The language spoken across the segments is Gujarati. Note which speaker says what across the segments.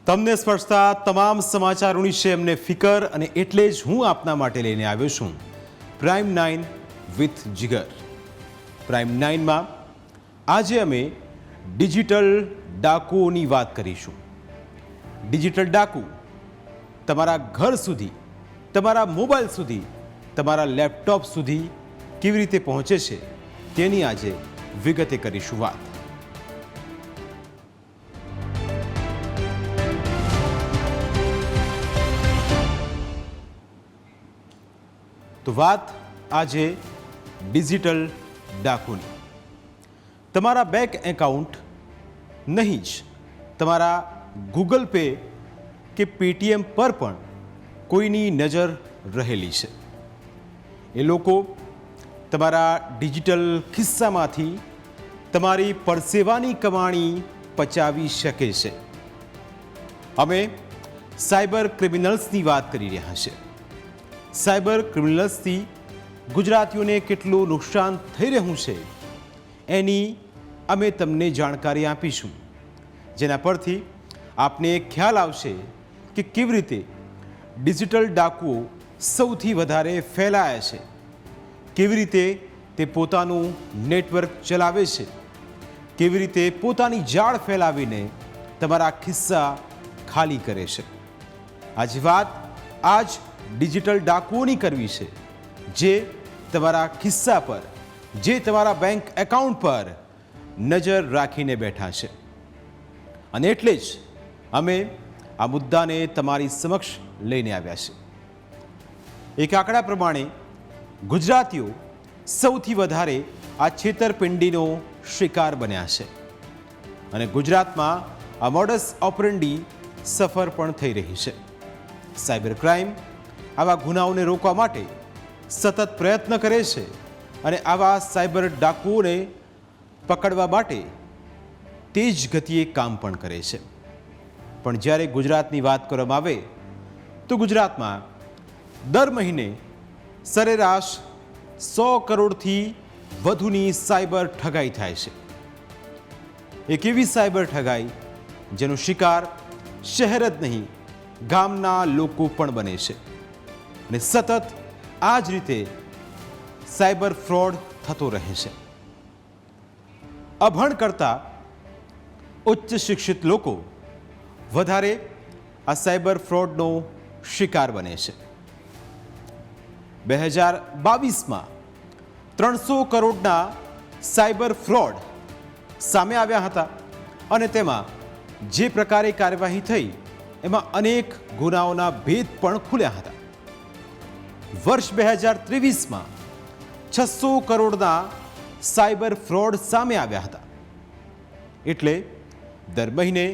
Speaker 1: તમને સ્પર્શતા તમામ સમાચારોની છે એમને ફિકર, અને એટલે જ હું આપના માટે લઈને આવ્યો છું પ્રાઇમ 9 વિથ જીગર. પ્રાઇમ 9માં આજે અમે ડિજિટલ ડાકુઓની વાત કરીશું. ડિજિટલ ડાકુ તમારા ઘર સુધી, તમારા મોબાઈલ સુધી, તમારા લેપટોપ સુધી કેવી રીતે પહોંચે છે તેની આજે વિગતે કરીશું વાત. તો વાત આજે ડિજિટલ ડાકુની. તમારા બેંક એકાઉન્ટ નહીં જ, તમારા ગૂગલ પે કે પેટીએમ પર પણ કોઈની નજર રહેલી છે. એ લોકો તમારા ડિજિટલ ખિસ્સામાંથી તમારી પરસેવાની કમાણી પચાવી શકે છે. અમે સાયબર ક્રિમિનલ્સની વાત કરી રહ્યા છીએ. સાયબર ક્રિમિનલ્સથી ગુજરાતીઓને કેટલું નુકસાન થઈ રહ્યું છે એની અમે તમને જાણકારી આપીશું, જેના પરથી આપને ખ્યાલ આવશે કે કેવી રીતે ડિજિટલ ડાકુઓ સૌથી વધારે ફેલાયા છે, કેવી રીતે તે પોતાનું નેટવર્ક ચલાવે છે, કેવી રીતે પોતાની જાળ ફેલાવીને તમારા ખિસ્સા ખાલી કરે છે. આજે વાત આ જ ડિજિટલ ડાકુઓની કરવી છે, જે તમારા ખિસ્સા પર, જે તમારા બેંક એકાઉન્ટ પર નજર રાખીને બેઠા છે. અને એટલે જ અમે આ મુદ્દાને તમારી સમક્ષ લઈને આવ્યા છે. એક આંકડા પ્રમાણે ગુજરાતીઓ સૌથી વધારે આ છેતરપિંડીનો શિકાર બન્યા છે, અને ગુજરાતમાં આ મોડસ ઓપરેન્ડી સફર પણ થઈ રહી છે. સાયબર ક્રાઇમ આવા ગુનાઓને રોકવા માટે સતત પ્રયત્ન કરે છે, અને આવા સાયબર ડાકુઓને પકડવા માટે તેજ ગતિએ કામ પણ કરે છે. પણ જ્યારે ગુજરાતની વાત કરવામાં આવે તો ગુજરાતમાં દર મહિને સરેરાશ 100 કરોડથી વધુની સાયબર ઠગાઈ થાય છે. એક એવી સાયબર ઠગાઈ જેનો શિકાર શહેર જ નહીં, ગામના લોકો પણ બને છે, અને સતત આ જ રીતે સાયબર ફ્રોડ થતો રહે છે. અભણ કરતાં ઉચ્ચ શિક્ષિત લોકો વધારે આ સાયબર ફ્રોડનો શિકાર બને છે. 2022માં 300 કરોડના સાયબર ફ્રોડ સામે આવ્યા હતા, અને તેમાં જે પ્રકારે કાર્યવાહી થઈ એમાં અનેક ગુનાઓના ભેદ પણ ખુલ્યા હતા. વર્ષ 2023માં 600 કરોડના સાયબર ફ્રોડ સામે આવ્યા હતા. એટલે દર મહિને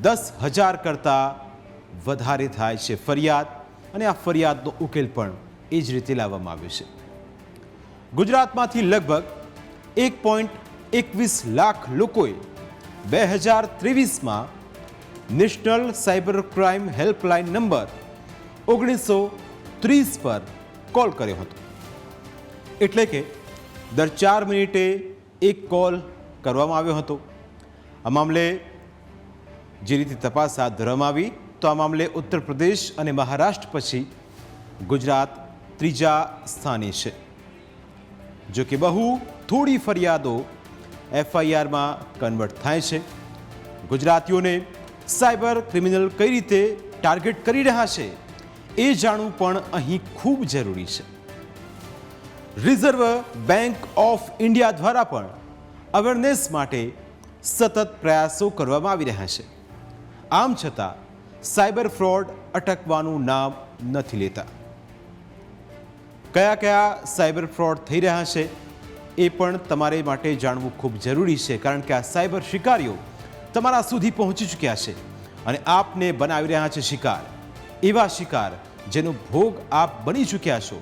Speaker 1: 10,000 કરતાં વધારે થાય છે ફરિયાદ, અને આ ફરિયાદનો ઉકેલ પણ એ જ રીતે લાવવામાં આવ્યો છે. ગુજરાતમાંથી લગભગ 1.21 લાખ લોકોએ 2023માં national cyber crime helpline number 1930 પર કોલ કર્યો હતો. એટલે કે દર 4 મિનિટે એક કોલ કરવામાં આવ્યો હતો. આ મામલે જે રીતે તપાસ હાથ ધરવામાં આવી, તો આ મામલે ઉત્તર પ્રદેશ અને મહારાષ્ટ્ર પછી ગુજરાત ત્રીજા સ્થાને છે. જો કે બહુ થોડી ફરિયાદો FIRમાં કન્વર્ટ થાય છે. ગુજરાતીઓને સાયબર ક્રિમિનલ કઈ રીતે ટાર્ગેટ કરી રહ્યા છે એ જાણવું પણ અહીં ખૂબ જરૂરી છે. રિઝર્વ બેંક ઓફ ઇન્ડિયા દ્વારા પણ અવેરનેસ માટે સતત પ્રયાસો કરવામાં આવી રહ્યા છે. આમ છતાં સાયબર ફ્રોડ અટકવાનું નામ નથી લેતા. કયા કયા સાયબર ફ્રોડ થઈ રહ્યા છે એ પણ તમારે માટે જાણવું ખૂબ જરૂરી છે, કારણ કે આ સાયબર શિકારીઓ તમારા સુધી પહોંચી ચૂક્યા છે, અને આપને બનાવી રહ્યા છે શિકાર. એવા શિકાર જેનો ભોગ આપ બની ચૂક્યા છો,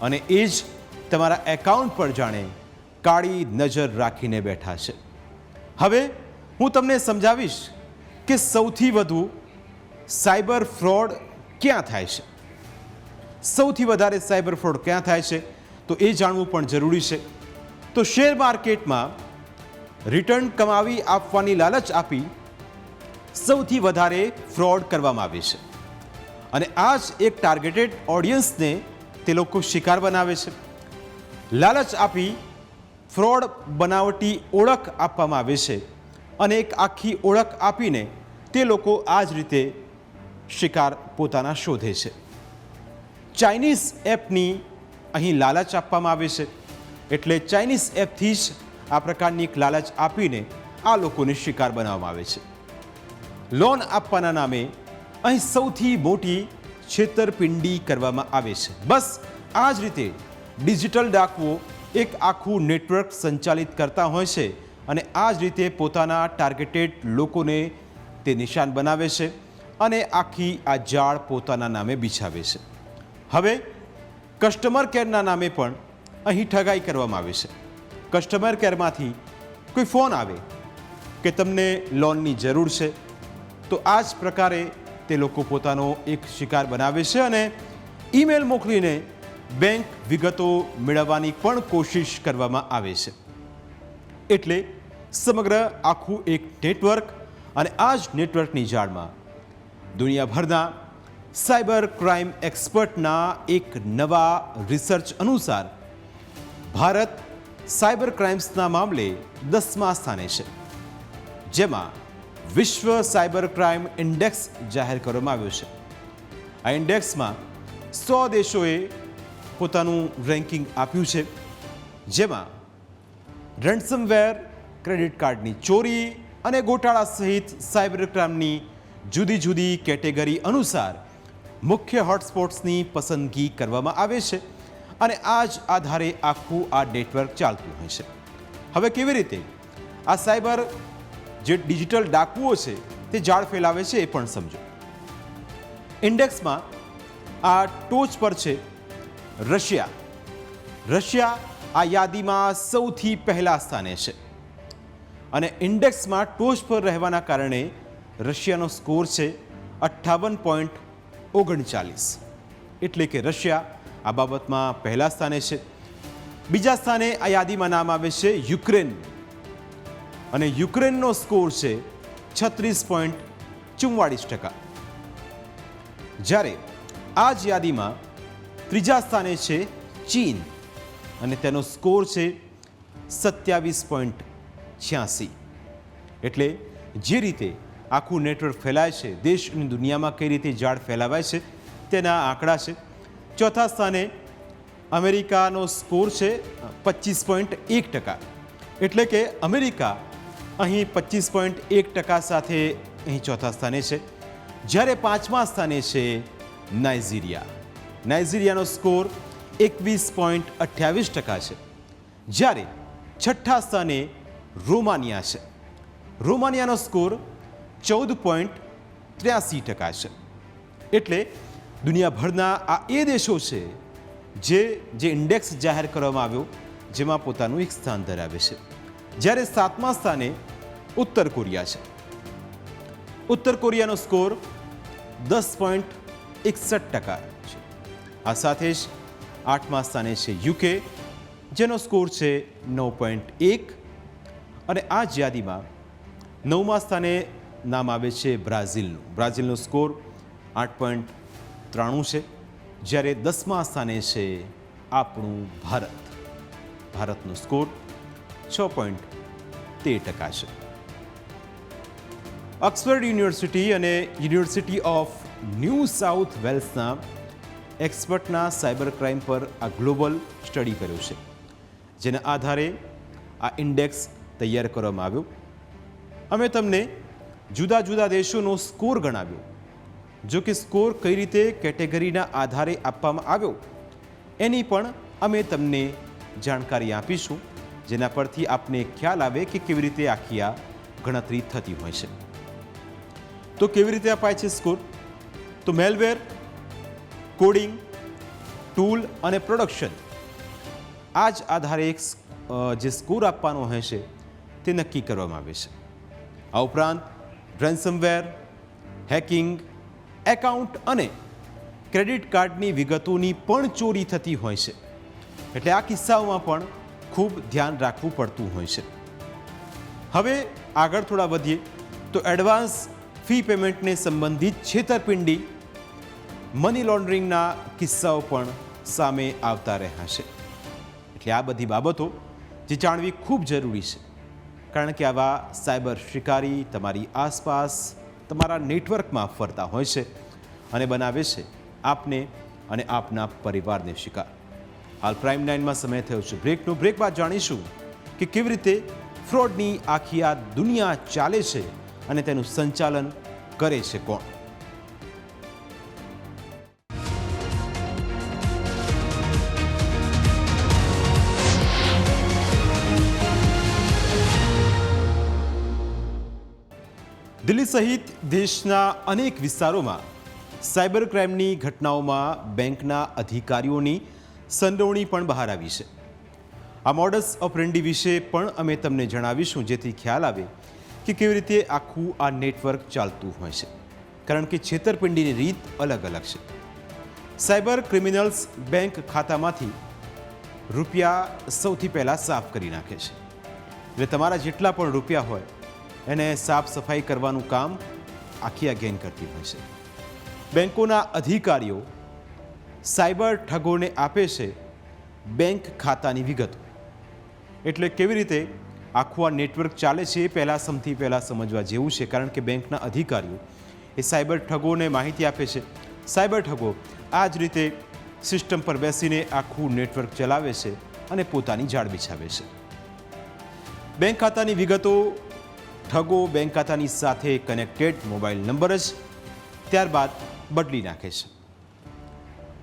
Speaker 1: અને એ જ તમારા એકાઉન્ટ પર જાણે કાળી નજર રાખીને બેઠા છે. હવે હું તમને સમજાવીશ કે સૌથી વધુ સાયબર ફ્રોડ ક્યાં થાય છે. સૌથી વધારે સાયબર ફ્રોડ ક્યાં થાય છે તો એ જાણવું પણ જરૂરી છે. તો શેર માર્કેટમાં રિટર્ન કમાવી આપવાની લાલચ આપી સૌથી વધારે ફ્રોડ કરવામાં આવે છે અને આ જ એક ટાર્ગેટેડ ઓડિયન્સને તે લોકો શિકાર બનાવે છે. લાલચ આપી ફ્રોડ બનાવટી ઓળખ આપવામાં આવે છે અને એક આખી ઓળખ આપીને તે લોકો આ જ રીતે શિકાર પોતાના શોધે છે. ચાઇનીઝ એપની અહીં લાલચ આપવામાં આવે છે એટલે ચાઇનીઝ એપથી જ આ પ્રકારની એક લાલચ આપીને આ લોકોને શિકાર બનાવવામાં આવે છે. લોન આપવાના નામે અહીં સૌથી મોટી છેતરપિંડી કરવામાં આવે છે. બસ આ જ રીતે ડિજિટલ ડાકુઓ એક આખું નેટવર્ક સંચાલિત કરતા હોય છે અને આ જ રીતે પોતાના ટાર્ગેટેડ લોકોને તે નિશાન બનાવે છે અને આખી આ જાળ પોતાના નામે બિછાવે છે. હવે કસ્ટમર કેરના નામે પણ અહીં ઠગાઈ કરવામાં આવે છે. કસ્ટમર કેરમાંથી કોઈ ફોન આવે કે તમને લોનની જરૂર છે તો આ જ પ્રકારે તે લોકો પોતાનો એક શિકાર બનાવે છે અને ઈમેલ મોકલીને બેંક વિગતો મેળવવાની પણ કોશિશ કરવામાં આવે છે. એટલે સમગ્ર આખું એક નેટવર્ક અને આ જ નેટવર્કની જાળમાં દુનિયાભરના સાયબર ક્રાઇમ એક્સપર્ટના એક નવા રિસર્ચ અનુસાર ભારત સાયબર ક્રાઇમ્સના મામલે 10મા સ્થાને છે, જેમાં વિશ્વ સાયબર ક્રાઇમ ઇન્ડેક્સ જાહેર કરવામાં આવ્યો છે. આ ઇન્ડેક્સમાં 100 દેશોએ પોતાનું રેન્કિંગ આપ્યું છે, જેમાં રેન્સમવેર, ક્રેડિટ કાર્ડની ચોરી અને ગોટાળા સહિત સાયબર ક્રાઇમની જુદી જુદી કેટેગરી અનુસાર મુખ્ય હોટસ્પોટ્સની પસંદગી કરવામાં આવે છે અને આ જ આધારે આખું આ નેટવર્ક ચાલતું હોય છે. હવે કેવી રીતે આ સાયબર જે ડિજિટલ ડાકુઓ છે તે જાળ ફેલાવે છે એ પણ સમજો. ઇન્ડેક્સમાં આ ટોચ પર છે રશિયા. રશિયા આ યાદીમાં સૌથી પહેલા સ્થાને છે અને ઇન્ડેક્સમાં ટોચ પર રહેવાના કારણે રશિયાનો સ્કોર છે 58.39, એટલે કે રશિયા આ બાબતમાં પહેલા સ્થાને છે. બીજા સ્થાને આ યાદીમાં નામ આવે છે યુક્રેન અને યુક્રેનનો સ્કોર છે 36.44%. જ્યારે આ જ યાદીમાં ત્રીજા સ્થાને છે ચીન અને તેનો સ્કોર છે 27.86. એટલે જે રીતે આખું નેટવર્ક ફેલાય છે, દેશ અને દુનિયામાં કઈ રીતે જાળ ફેલાવાય છે તેના આંકડા છે. ચોથા સ્થાને અમેરિકાનો સ્કોર છે 25.1%, એટલે કે અમેરિકા અહીં 25.1% સાથે અહીં ચોથા સ્થાને છે. જ્યારે પાંચમા સ્થાને છે નાઇજીરિયા. નાઇજીરિયાનો સ્કોર 21.28% છે. જ્યારે છઠ્ઠા સ્થાને રોમાનિયા છે. રોમાનિયાનો સ્કોર 14.83% છે. એટલે દુનિયાભરના આ એ દેશો છે જે ઇન્ડેક્સ જાહેર કરવામાં આવ્યો જેમાં પોતાનું એક સ્થાન ધરાવે છે. જ્યારે સાતમા સ્થાને ઉત્તર કોરિયા છે. ઉત્તર કોરિયાનો સ્કોર 10.61% છે. આ સાથે જ આઠમા સ્થાને છે યુકે, જેનો સ્કોર છે 9.1. અને આ જ યાદીમાં નવમા સ્થાને નામ આવે છે બ્રાઝિલનું. બ્રાઝિલનો સ્કોર 8.93 છે. જ્યારે 10મા સ્થાને છે આપણું ભારત. ભારતનો સ્કોર 6.13% છે. ઓક્સફર્ડ યુનિવર્સિટી અને યુનિવર્સિટી ઓફ ન્યૂ સાઉથ વેલ્સના એક્સપર્ટના સાયબર ક્રાઇમ પર આ ગ્લોબલ સ્ટડી કર્યો છે, જેના આધારે આ ઇન્ડેક્સ તૈયાર કરવામાં આવ્યો. અમે તમને જુદા જુદા દેશોનો સ્કોર ગણાવ્યો. જો કે સ્કોર કઈ રીતે કેટેગરીના આધારે આપવામાં આવ્યો એની પણ અમે તમને જાણકારી આપીશું, જેના પરથી આપને ખ્યાલ આવે કે કેવી રીતે આખી આ ગણતરી થતી હોય છે. તો કેવી રીતે અપાય છે સ્કોર? તો મેલવેર, કોડિંગ, ટૂલ અને પ્રોડક્શન, આ જ આધારે એક જે સ્કોર આપવાનો હોય છે તે નક્કી કરવામાં આવે છે. આ ઉપરાંત રેન્સમવેર, હેકિંગ, એકાઉન્ટ અને ક્રેડિટ કાર્ડની વિગતોની પણ ચોરી થતી હોય છે. એટલે આ કિસ્સાઓમાં પણ ખૂબ ધ્યાન રાખવું પડતું હોય છે. હવે આગળ થોડા વધીએ તો એડવાન્સ ફી પેમેન્ટને સંબંધિત છેતરપિંડી, મની લોન્ડરિંગના કિસ્સાઓ પણ સામે આવતા રહ્યા છે. એટલે આ બધી બાબતો જે જાણવી ખૂબ જરૂરી છે, કારણ કે આવા સાયબર શિકારી તમારી આસપાસ તમારા નેટવર્કમાં ફરતા હોય છે અને બનાવે છે આપને અને આપના પરિવારને શિકાર. હાલ પ્રાઇમ 9માં સમય થયો છે બ્રેકનો. બ્રેક બાદ જાણીશું કે કેવી રીતે ફ્રોડની આખી આ દુનિયા ચાલે છે અને તેનું સંચાલન કરે છે કોણ. દિલ્હી સહિત દેશના અનેક વિસ્તારોમાં સાયબર ક્રાઇમની ઘટનાઓમાં બેંકના અધિકારીઓની સંડોવણી પણ બહાર આવી છે. આ મોડસ ઓપરેન્ડી વિશે પણ અમે તમને જણાવીશું, જેથી ખ્યાલ આવે કે કેવી રીતે આખું આ નેટવર્ક ચાલતું હોય છે, કારણ કે છેતરપિંડીની રીત અલગ અલગ છે. સાયબર ક્રિમિનલ્સ બેંક ખાતામાંથી રૂપિયા સૌથી પહેલાં સાફ કરી નાખે છે. એટલે તમારા જેટલા પણ રૂપિયા હોય એને સાફ સફાઈ કરવાનું કામ આખી આ ગેંગ કરતી હોય છે. બેંકોના અધિકારીઓ સાયબર ઠગોને આપે છે બેંક ખાતાની વિગતો. એટલે કેવી રીતે આખું આ નેટવર્ક ચાલે છે એ પહેલાં સૌથી પહેલાં સમજવા જેવું છે, કારણ કે બેંકના અધિકારીઓ એ સાયબર ઠગોને માહિતી આપે છે. સાયબર ઠગો આ જ રીતે સિસ્ટમ પર બેસીને આખું નેટવર્ક ચલાવે છે અને પોતાની જાળ બિછાવે છે. બેંક ખાતાની વિગતો ઠગો બેંક ખાતાની સાથે કનેક્ટેડ મોબાઈલ નંબર જ ત્યારબાદ બદલી નાખે છે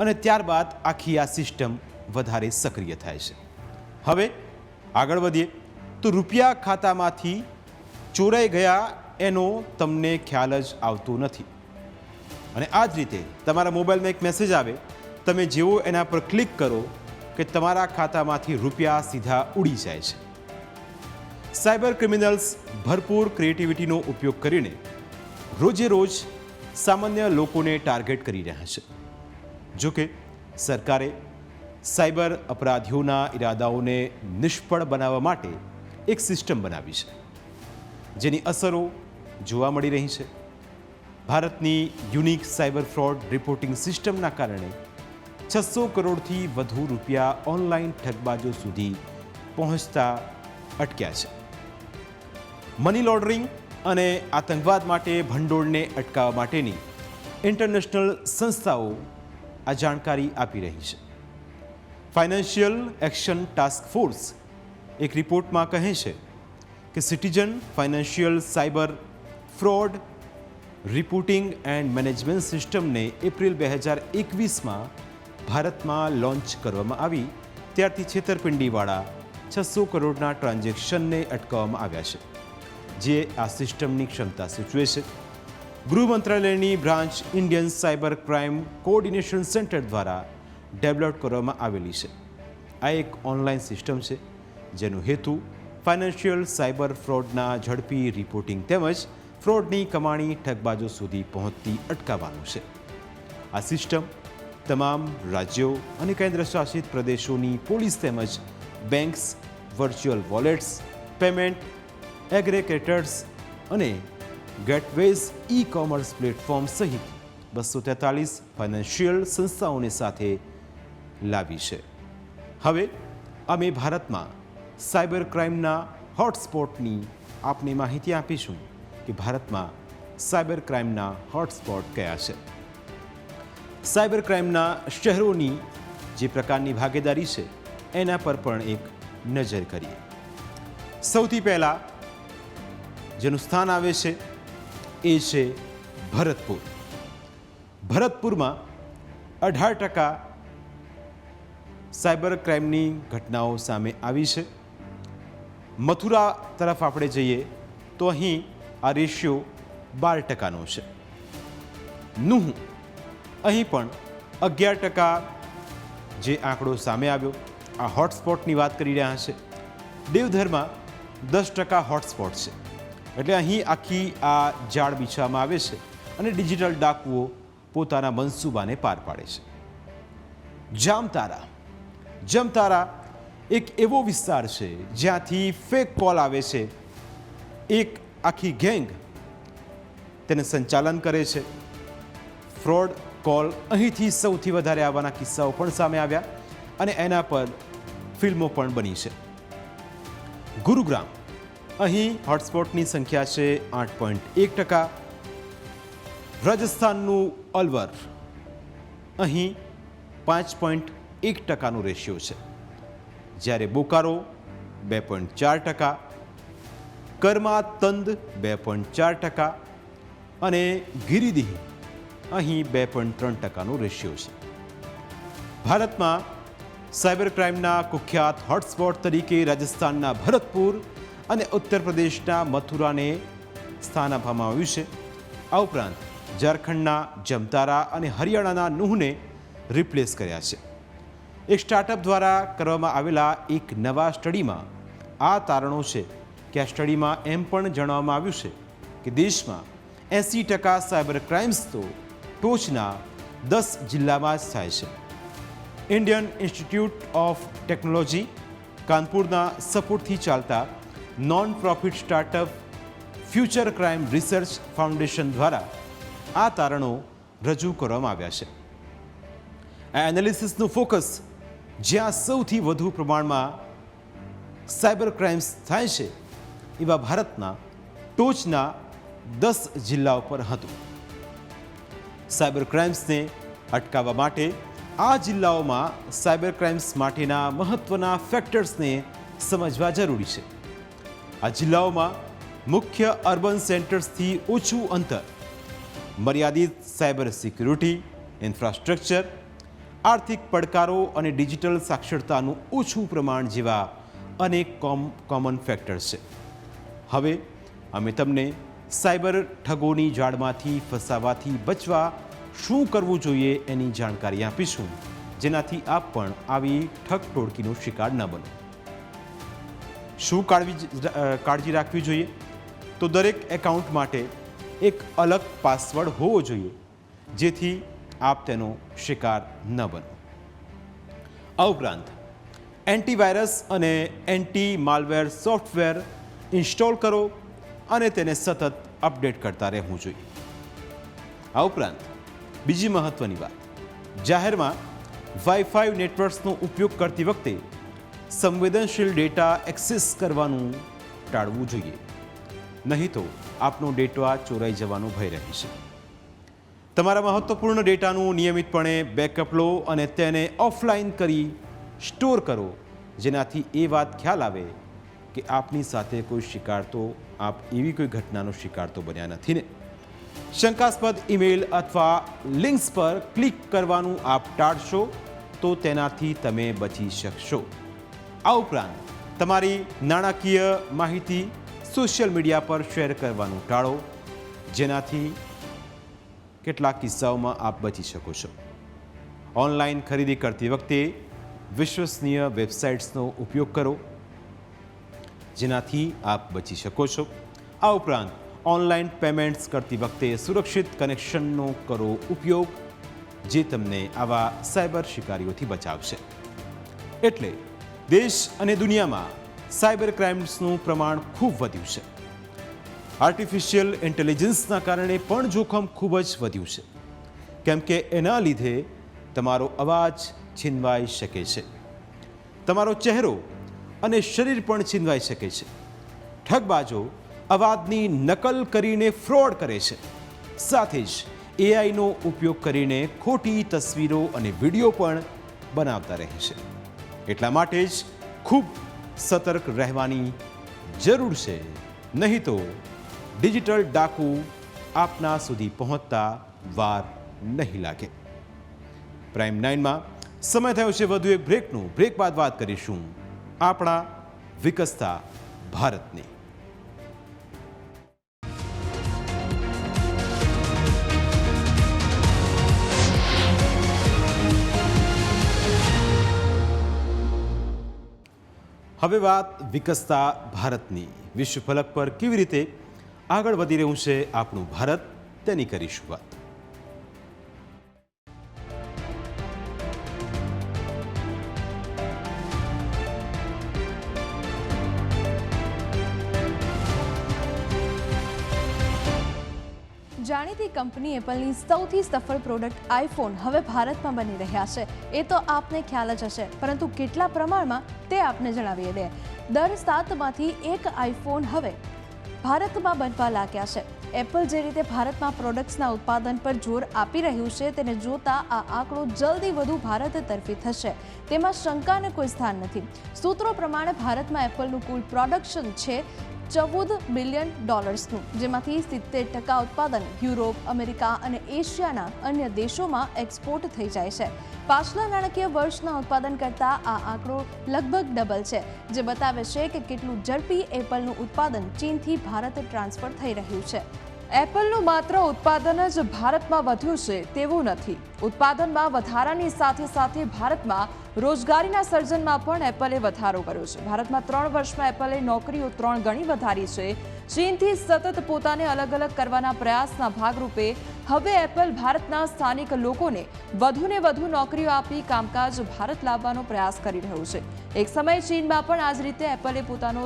Speaker 1: અને ત્યારબાદ આખી આ સિસ્ટમ વધારે સક્રિય થાય છે. હવે આગળ વધીએ તો રૂપિયા ખાતામાંથી ચોરાઈ ગયા એનો તમને ખ્યાલ જ આવતો નથી અને આ જ રીતે તમારા મોબાઈલમાં એક મેસેજ આવે, તમે જેવો એના પર ક્લિક કરો કે તમારા ખાતામાંથી રૂપિયા સીધા ઉડી જાય છે. સાયબર ક્રિમિનલ્સ ભરપૂર ક્રિએટિવિટીનો ઉપયોગ કરીને રોજે રોજ સામાન્ય લોકોને ટાર્ગેટ કરી રહ્યા છે. જોકે સરકારે સાયબર અપરાધીઓના ઇરાદાઓને નિષ્ફળ બનાવવા માટે એક સિસ્ટમ બનાવી છે, જેની અસરો જોવા મળી રહી છે. ભારતની યુનિક સાયબર ફ્રોડ રિપોર્ટિંગ સિસ્ટમના કારણે 600 કરોડથી વધુ રૂપિયા ઓનલાઈન ઠગબાજો સુધી પહોંચતા અટક્યા છે. મની લોન્ડરિંગ અને આતંકવાદ માટે ભંડોળને અટકાવવા માટેની ઇન્ટરનેશનલ સંસ્થાઓ આ જાણકારી આપી રહી છે. ફાઇનાન્શિયલ એક્શન ટાસ્ક ફોર્સ એક રિપોર્ટમાં કહે છે કે citizen financial cyber fraud reporting and management સિસ્ટમને એપ્રિલ 2021માં ભારતમાં લોન્ચ કરવામાં આવી ત્યારથી છેતરપિંડીવાળા 600 કરોડના ટ્રાન્ઝેક્શનને અટકાવવામાં આવ્યા છે, જે આ સિસ્ટમની ક્ષમતા સૂચવે છે. ગૃહ મંત્રાલયની branch Indian cyber crime coordination centre દ્વારા ડેવલપ કરવામાં આવેલી છે. આ એક ઓનલાઈન સિસ્ટમ છે જેનો હેતુ ફાઇનાન્શિયલ સાયબર ફ્રોડના ઝડપી રિપોર્ટિંગ તેમજ ફ્રોડની કમાણી ઠગબાજો સુધી પહોંચતી અટકાવવાનું છે. આ સિસ્ટમ તમામ રાજ્યો અને કેન્દ્રશાસિત પ્રદેશોની પોલીસ તેમજ બેંક્સ, વર્ચ્યુઅલ વોલેટ્સ, પેમેન્ટ એગ્રેગેટર્સ અને ગેટવેઝ ઈ કોમર્સ પ્લેટફોર્મ સહિત 243 ફાઇનાન્શિયલ સંસ્થાઓને સાથે લાવી છે. હવે અમે ભારતમાં સાયબર ક્રાઇમના હોટસ્પોટની આપને માહિતી આપીશું કે ભારતમાં સાયબર ક્રાઇમના હોટસ્પોટ કયા છે. સાયબર ક્રાઇમના શહેરોની જે પ્રકારની ભાગીદારી છે એના પર પણ એક નજર કરીએ. સૌથી પહેલાં જેનું સ્થાન આવે છે એ છે ભરતપુર. ભરતપુરમાં 18% સાયબર ક્રાઇમની ઘટનાઓ સામે આવી છે. મથુરા તરફ આપણે જઈએ તો અહીં આ રેશિયો 12%નો છે. નુહ અહીં પણ 11% જે આંકડો સામે આવ્યો. આ હોટસ્પોટની વાત કરી રહ્યા છે. દેવધરમાં 10% હોટસ્પોટ છે. એટલે અહીં આખી આ જાળ બિછવામાં આવે છે અને ડિજિટલ ડાકુઓ પોતાના મનસૂબાને પાર પાડે છે. જામતારા એક એવો વિસ્તાર છે જ્યાંથી ફેક કોલ આવે છે. એક આખી ગેંગ તેને સંચાલન કરે છે. ફ્રોડ કોલ અહીંથી સૌથી વધારે આવવાના કિસ્સાઓ પણ સામે આવ્યા અને એના પર ફિલ્મો પણ બની છે. ગુરુગ્રામ, અહીં હોટસ્પોટની સંખ્યા છે 8.1%. રાજસ્થાનનું અલવર, અહીં 5.1%નો રેશિયો છે, જ્યારે બોકારો 2.4%, કરમાતંદ 2.4% અને ગિરિદીહ અહીં 2.3%નો રેશિયો છે. ભારતમાં સાયબર ક્રાઇમના કુખ્યાત હોટસ્પોટ તરીકે રાજસ્થાનના ભરતપુર અને ઉત્તર પ્રદેશના મથુરાને સ્થાન આપવામાં આવ્યું છે. આ ઉપરાંત ઝારખંડના જમતારા અને હરિયાણાના નુહને રિપ્લેસ કર્યા છે. એક સ્ટાર્ટઅપ દ્વારા કરવામાં આવેલા એક નવા સ્ટડીમાં આ તારણો છે કે આ સ્ટડીમાં એમ પણ જણાવવામાં આવ્યું છે કે દેશમાં 80% સાયબર ક્રાઇમ્સ તો ટોચના 10 જિલ્લામાં જ થાય છે. ઇન્ડિયન ઇન્સ્ટિટ્યૂટ ઓફ ટેકનોલોજી કાનપુરના સપોર્ટથી ચાલતા non profit startup future crime research foundation દ્વારા આ તારણો રજૂ કરવામાં આવ્યા છે. આ એનાલિસિસનું ફોકસ જ્યાં સૌથી વધુ પ્રમાણમાં સાયબર ક્રાઇમ્સ થાય છે એવા ભારતના ટોચના 10 જિલ્લાઓ પર હતું. સાયબર ક્રાઇમ્સને અટકાવવા માટે આ જિલ્લાઓમાં સાયબર ક્રાઇમ્સ માટેના મહત્વના ફેક્ટર્સને સમજવા જરૂરી છે. આ જિલ્લાઓમાં મુખ્ય અર્બન સેન્ટર્સથી ઓછું અંતર, મર્યાદિત સાયબર સિક્યુરિટી ઇન્ફ્રાસ્ટ્રક્ચર, આર્થિક પડકારો અને ડિજિટલ સાક્ષરતાનું ઓછું પ્રમાણ જેવા અનેક કોમન ફેક્ટર્સ છે. હવે અમે તમને સાયબર ઠગોની જાળમાંથી ફસાવાથી બચવા શું કરવું જોઈએ એની જાણકારી આપીશું, જેનાથી આપ પણ આવી ઠગ ટોળકીનો શિકાર ન બનો. શું કાળજી રાખવી જોઈએ? તો દરેક એકાઉન્ટ માટે એક અલગ પાસવર્ડ હોવો જોઈએ, જેથી આપ તેનો શિકાર ન બનો. આ ઉપરાંત એન્ટીવાયરસ અને એન્ટી માલવેર સોફ્ટવેર ઇન્સ્ટોલ કરો અને તેને સતત અપડેટ કરતા રહેવું જોઈએ. આ ઉપરાંત બીજી મહત્વની વાત, જાહેરમાં વાઈફાઈ નેટવર્ક્સનો ઉપયોગ કરતી વખતે સંવેદનશીલ ડેટા એક્સેસ કરવાનું ટાળવું જોઈએ, નહીં તો આપનો ડેટા ચોરાઈ જવાનો ભય રહે છે. તમારા મહત્વપૂર્ણ ડેટાનું નિયમિતપણે બેકઅપ લો અને તેને ઓફલાઈન કરી સ્ટોર કરો, જેનાથી એ વાત ખ્યાલ આવે કે આપની સાથે કોઈ શિકાર તો આપ એવી કોઈ ઘટનાનો શિકાર તો બન્યા નથી ને. શંકાસ્પદ ઈમેલ અથવા લિંક્સ પર ક્લિક કરવાનું આપ ટાળશો તો તેનાથી તમે બચી શકશો. આ ઉપરાંત તમારી નાણાકીય માહિતી સોશિયલ મીડિયા પર શેર કરવાનું ટાળો, જેનાથી કેટલાક કિસ્સાઓમાં આપ બચી શકો છો. ઓનલાઈન ખરીદી કરતી વખતે વિશ્વસનીય વેબસાઇટ્સનો ઉપયોગ કરો, જેનાથી આપ બચી શકો છો. આ ઉપરાંત ઓનલાઈન પેમેન્ટ્સ કરતી વખતે સુરક્ષિત કનેક્શનનો કરો ઉપયોગ, જે તમને આવા સાયબર શિકારીઓથી બચાવશે. એટલે દેશ અને દુનિયામાં સાયબર ક્રાઇમ્સનું પ્રમાણ ખૂબ વધ્યું છે. આર્ટિફિશિયલ ઇન્ટેલિજન્સના કારણે પણ જોખમ ખૂબ જ વધ્યું છે, કેમ કે એના લીધે તમારો અવાજ છીનવાઈ શકે છે, તમારો ચહેરો અને શરીર પણ છીનવાઈ શકે છે. ઠગબાજો અવાજની નકલ કરીને ફ્રોડ કરે છે, સાથે જ એઆઈનો ઉપયોગ કરીને ખોટી તસવીરો અને વિડીયો પણ બનાવતા રહે છે. એટલા માટે જ ખૂબ સતર્ક રહેવાની જરૂર છે, નહીં તો ડિજિટલ ડાકુ આપના સુધી પહોંચતા વાર નહીં લાગે. પ્રાઇમ 9માં સમય થયો છે વધુ એક બ્રેકનું. બ્રેક બાદ વાત કરીશું આપણા વિકસતા ભારતની. હવે વાત વિકસતા ભારતની. વિશ્વ ફલક પર કેવી રીતે આગળ વધી રહ્યું છે આપણું ભારત, તેની કરીશું વાત.
Speaker 2: જાણીતી કંપની એપલની સૌથી સફળ પ્રોડક્ટ આઈફોન હવે ભારતમાં બની રહ્યા છે એ તો આપને ખ્યાલ જ હશે, પરંતુ કેટલા પ્રમાણમાં તે આપને જણાવીએ દે. દર 7માંથી 1 આઈફોન હવે ભારતમાં બનવા લાગ્યા છે. એપલ જે રીતે ભારતમાં પ્રોડક્ટ્સના ઉત્પાદન પર જોર આપી રહ્યું છે તેને જોતા આ આંકડો જલ્દી વધુ ભારત તરફી થશે તેમાં શંકાને કોઈ સ્થાન નથી. સૂત્રો પ્રમાણે ભારતમાં એપલનું કુલ પ્રોડક્શન છે $14 બિલિયન, જેમાંથી 70% ઉત્પાદન યુરોપ, અમેરિકા અને એશિયાના અન્ય દેશોમાં એક્સપોર્ટ થઈ જાય છે. પાછલા નાણાકીય વર્ષના ઉત્પાદન કરતાં આ આંકડો લગભગ ડબલ છે, જે બતાવે છે કે કેટલું ઝડપી એપલનું ઉત્પાદન ચીનથી ભારત ટ્રાન્સફર થઈ રહ્યું છે. એપલનું માત્ર ઉત્પાદન જ ભારતમાં વધ્યું છે તેવું નથી. ઉત્પાદનમાં વધારાની સાથે સાથે ભારતમાં રોજગારીના સર્જનમાં પણ એપલે વધારો કર્યો છે. ભારતમાં 3 વર્ષમાં એપલે નોકરીઓ 3 ગણી વધારી છે. ચીનથી સતત પોતાને અલગ અલગ કરવાના પ્રયાસના ભાગરૂપે હવે એપલ ભારતના સ્થાનિક લોકોને વધુને વધુ નોકરીઓ આપી કામકાજ ભારત લાવવાનો પ્રયાસ કરી રહ્યું છે. એક સમયે ચીનમાં પણ આ જ રીતે એપલે પોતાનો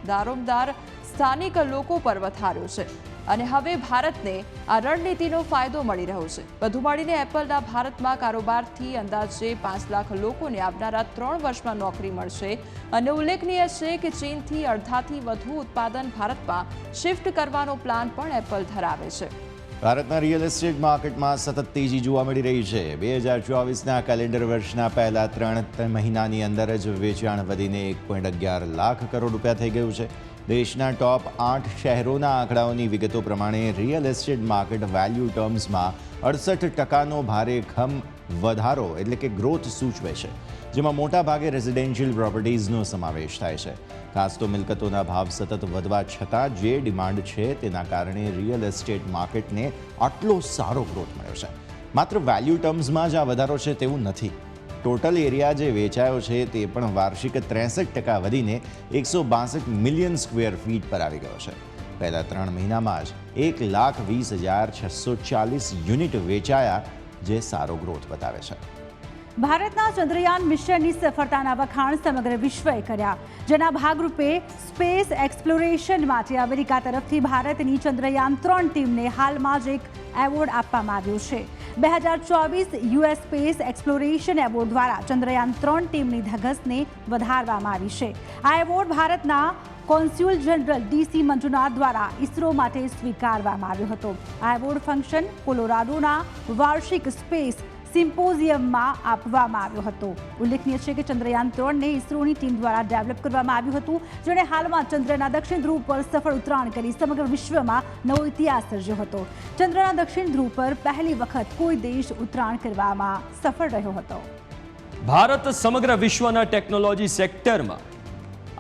Speaker 2: દારોમદાર સ્થાનિક લોકો પર વધાર્યો છે અને હવે ભારતને આ રણનીતિનો ફાયદો મળી રહ્યો છે. વધુ મળીને એપલના ભારતમાં કારોબારથી અંદાજે 5 લાખ લોકોને આવનારા 3 વર્ષમાં નોકરી મળશે અને ઉલ્લેખનીય છે કે ચીનથી અડધાથી વધુ ઉત્પાદન ભારતમાં શિફ્ટ કરવાનો પ્લાન પણ એપલ ધરાવે છે.
Speaker 3: ભારતના રિયલ એસ્ટેટ માર્કેટમાં સતત તેજી જોવા મળી રહી છે. 2024ના કેલેન્ડર વર્ષના પહેલા 3 મહિનાની અંદર જ વેચાણ વધીને 1.11 લાખ કરોડ રૂપિયા થઈ ગયું છે. દેશના ટોપ 8 શહેરોના આંકડાઓની વિગતો પ્રમાણે રિયલ એસ્ટેટ માર્કેટ વેલ્યુ ટર્મ્સમાં 68%નો ભારેખમ વધારો એટલે કે ગ્રોથ સૂચવે છે, જેમાં મોટાભાગે રેઝિડેન્શિયલ પ્રોપર્ટીઝનો સમાવેશ થાય છે. ખાસ તો મિલકતોના ભાવ સતત વધવા છતાં જે ડિમાન્ડ છે તેના કારણે રિયલ એસ્ટેટ માર્કેટને આટલો સારો ગ્રોથ મળ્યો છે. માત્ર વેલ્યુ ટર્મ્સમાં જ આ વધારો છે તેવું નથી. ટોટલ એરિયા જે વેચાયો છે તે પણ વાર્ષિક 63% વધીને 162 મિલિયન સ્ક્વેર ફીટ પર આવી ગયો છે. પહેલા 3 મહિનામાં જ 1,20,640 યુનિટ વેચાયા, જે સારો ગ્રોથ બતાવે છે.
Speaker 4: ભારતના ચંદ્રયાન મિશનની સફળતાના વખાણ સમગ્ર વિશ્વએ કર્યા, જેના ભાગરૂપે સ્પેસ એક્સપ્લોરેશન માટે અમેરિકા તરફથી ભારતની ચંદ્રયાન 3 ટીમને હાલમાં જ એક એવોર્ડ આપવામાં આવ્યો છે. 2024 યુએસ સ્પેસ એક્સપ્લોરેશન એવોર્ડ દ્વારા ચંદ્રયાન 3 ટીમની ધગશને વધારવામાં આવી છે. આ એવોર્ડ ભારતના કોન્સ્યુલ જનરલ DC મંજુનાથ દ્વારા ઇસરો માટે સ્વીકારવામાં આવ્યો હતો. આ એવોર્ડ ફંક્શન કોલોરાડોના વાર્ષિક સ્પેસ સિમ્પોઝિયમમાં આપવામાં આવ્યો હતો. ઉલ્લેખનીય છે કે ચંદ્રયાન 3ને ઇસરોની ટીમ દ્વારા ડેવલપ કરવામાં આવ્યું હતું, જેણે હાલમાં ચંદ્રના દક્ષિણ ધ્રુવ પર સફળ ઉતરાણ કરી સમગ્ર વિશ્વમાં નવો ઇતિહાસ સર્જ્યો હતો. ચંદ્રના દક્ષિણ ધ્રુવ પર પહેલી વખત કોઈ દેશ ઉતરાણ કરવામાં સફળ રહ્યો હતો.
Speaker 5: ભારત સમગ્ર વિશ્વના ટેકનોલોજી સેક્ટરમાં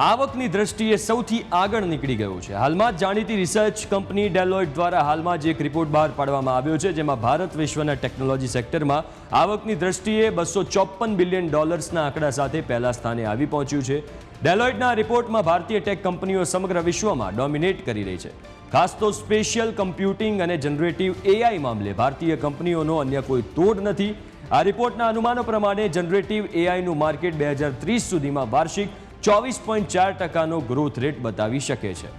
Speaker 5: આવકની દ્રષ્ટિએ સૌથી આગળ નીકળી ગયું છે. હાલમાં જ જાણીતી રિસર્ચ કંપની ડેલોઇટ દ્વારા હાલમાં જ એક રિપોર્ટ બહાર પાડવામાં આવ્યો છે, જેમાં ભારત વિશ્વના ટેકનોલોજી સેક્ટરમાં આવકની દ્રષ્ટિએ $254 બિલિયન આંકડા સાથે પહેલા સ્થાને આવી પહોંચ્યું છે. ડેલોઇટના રિપોર્ટમાં ભારતીય ટેક કંપનીઓ સમગ્ર વિશ્વમાં ડોમિનેટ કરી રહી છે. ખાસ તો સ્પેશિયલ કમ્પ્યુટિંગ અને જનરેટિવ AI મામલે ભારતીય કંપનીઓનો અન્ય કોઈ તોડ નથી. આ રિપોર્ટના અનુમાનો પ્રમાણે જનરેટિવ AIનું માર્કેટ 2030 સુધીમાં વાર્ષિક 24.4%નો ગ્રોથ રેટ બતાવી શકે છે.